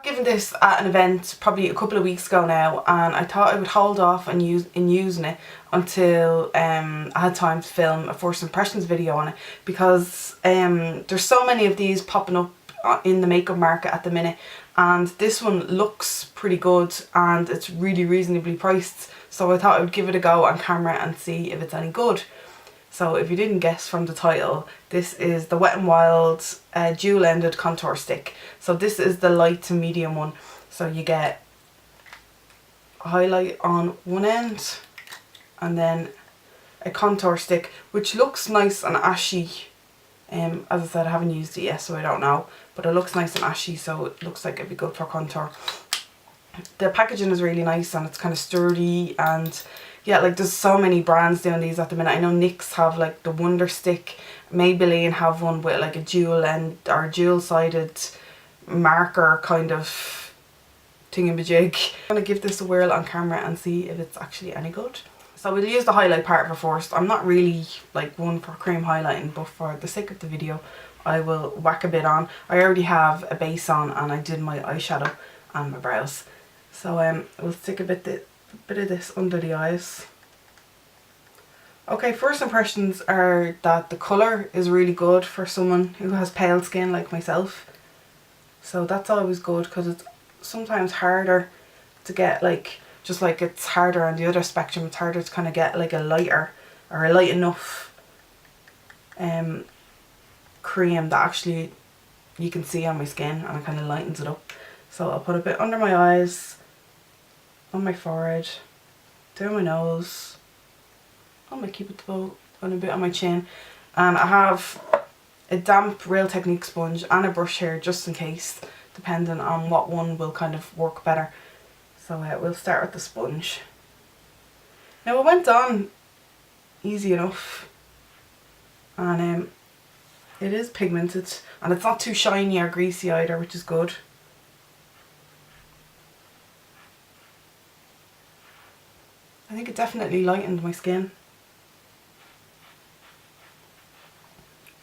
given this at an event probably a couple of weeks ago now, and I thought I would hold off on using it until I had time to film a first impressions video on it, because there's so many of these popping up in the makeup market at the minute, and this one looks pretty good and it's really reasonably priced, so I thought I would give it a go on camera and see if it's any good. So if you didn't guess from the title, this is the Wet n Wild dual-ended contour stick. So this is the light to medium one. So you get a highlight on one end and then a contour stick, which looks nice and ashy. As I said, I haven't used it yet, so I don't know. But it looks nice and ashy, so it looks like it'd be good for contour. The packaging is really nice and it's kind of sturdy, and yeah, like there's so many brands doing these at the minute. I know NYX have like the Wonder Stick, Maybelline have one with like a dual end or dual sided marker kind of thingamajig. I'm going to give this a whirl on camera and see if it's actually any good. So we'll use the highlight part of it first. I'm not really like one for cream highlighting, but for the sake of the video I will whack a bit on. I already have a base on and I did my eyeshadow and my brows. So we'll stick a bit of this under the eyes. Okay, first impressions are that the colour is really good for someone who has pale skin like myself. So that's always good, because it's sometimes harder to get like, just like it's harder on the other spectrum, it's harder to kind of get like a lighter or a light enough cream that actually you can see on my skin, and it kind of lightens it up. So I'll put a bit under my eyes, on my forehead, down my nose, on my cupid's bow, and a bit on my chin. And I have a damp Real Technique sponge and a brush here just in case, depending on what one will kind of work better. So we'll start with the sponge. Now it went on easy enough, and it is pigmented and it's not too shiny or greasy either, which is good. I think it definitely lightened my skin.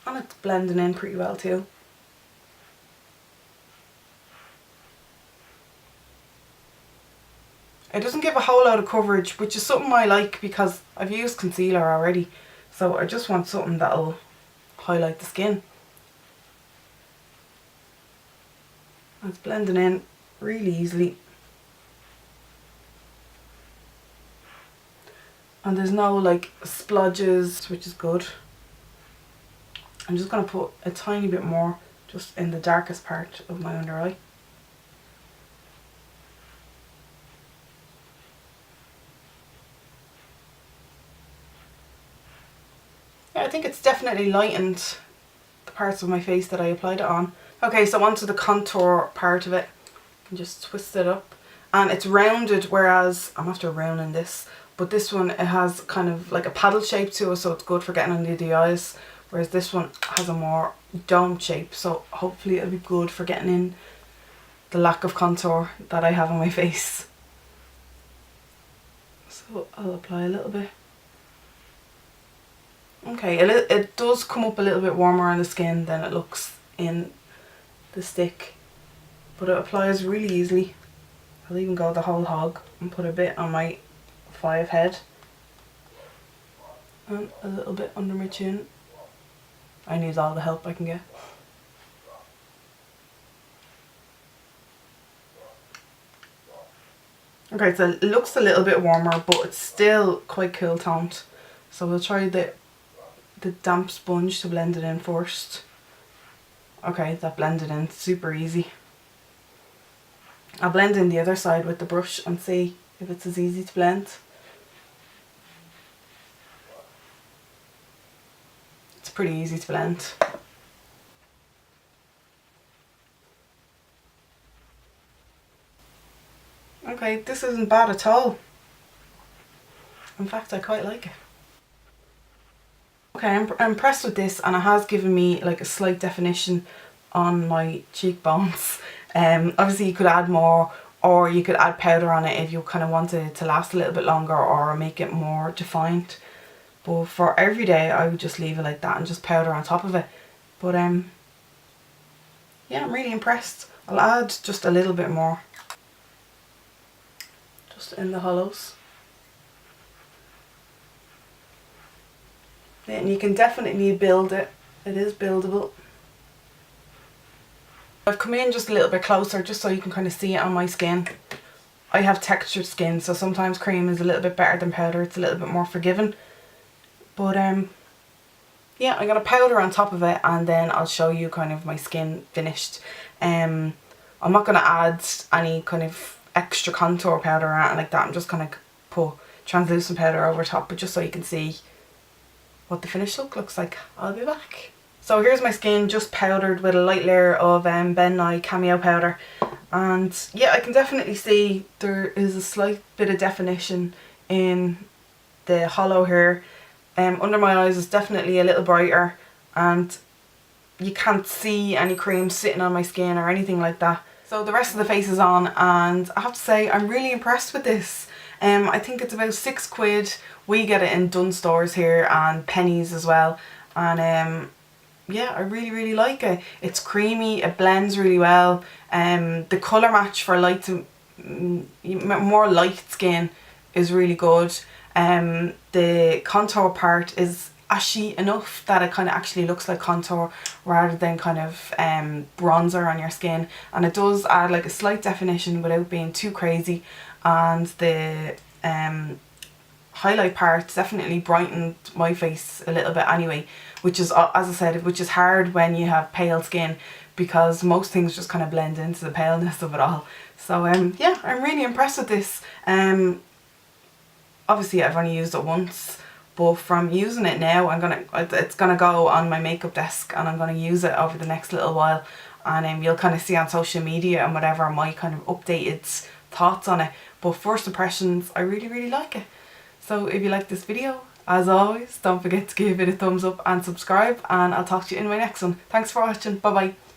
And it's blending in pretty well too. It doesn't give a whole lot of coverage, which is something I like because I've used concealer already. So I just want something that'll highlight the skin. And it's blending in really easily. And there's no like splodges, which is good. I'm just going to put a tiny bit more just in the darkest part of my under eye. Yeah, I think it's definitely lightened the parts of my face that I applied it on. Okay, so onto the contour part of it. You can just twist it up. And it's rounded, whereas I'm after rounding this. But this one, it has kind of like a paddle shape to it, so it's good for getting under the eyes. Whereas this one has a more dome shape, so hopefully it'll be good for getting in the lack of contour that I have on my face. So I'll apply a little bit. Okay, it does come up a little bit warmer on the skin than it looks in the stick, but it applies really easily. I'll even go the whole hog and put a bit on my 5 head and a little bit under my chin. I need all the help I can get. Okay, so it looks a little bit warmer, but it's still quite cool toned. So we'll try the damp sponge to blend it in first. Okay, that blended in super easy. I'll blend in the other side with the brush and see if it's as easy to blend. It's pretty easy to blend. Okay, this isn't bad at all. In fact, I quite like it. Okay, I'm impressed with this, and it has given me like a slight definition on my cheekbones. Obviously you could add more, or you could add powder on it if you kind of wanted it to last a little bit longer or make it more defined. But for every day I would just leave it like that and just powder on top of it. But yeah, I'm really impressed. I'll add just a little bit more, just in the hollows. Yeah, and you can definitely build it. It is buildable. I've come in just a little bit closer just so you can kind of see it on my skin. I have textured skin, so sometimes cream is a little bit better than powder. It's a little bit more forgiving. But yeah, I'm going to powder on top of it, and then I'll show you kind of my skin finished. I'm not going to add any kind of extra contour powder or anything like that. I'm just going to put translucent powder over top, but just so you can see what the finished look looks like. I'll be back. So here's my skin just powdered with a light layer of Ben Nye Cameo powder, and yeah, I can definitely see there is a slight bit of definition in the hollow here. Under my eyes is definitely a little brighter, and you can't see any cream sitting on my skin or anything like that. So the rest of the face is on, and I have to say I'm really impressed with this. I think it's about £6. We get it in Dunnes stores here and Pennies as well, and yeah, I really like it. It's creamy, it blends really well. The colour match for light to more light skin is really good. The contour part is ashy enough that it kind of actually looks like contour rather than kind of bronzer on your skin, and it does add like a slight definition without being too crazy. And the highlight part definitely brightened my face a little bit anyway, which is, as I said, which is hard when you have pale skin, because most things just kind of blend into the paleness of it all. So yeah, I'm really impressed with this. Obviously I've only used it once, but from using it now, it's gonna go on my makeup desk, and I'm gonna use it over the next little while, and you'll kind of see on social media and whatever my kind of updated thoughts on it. But first impressions, I really like it. So if you like this video, as always, don't forget to give it a thumbs up and subscribe, and I'll talk to you in my next one. Thanks for watching. Bye bye.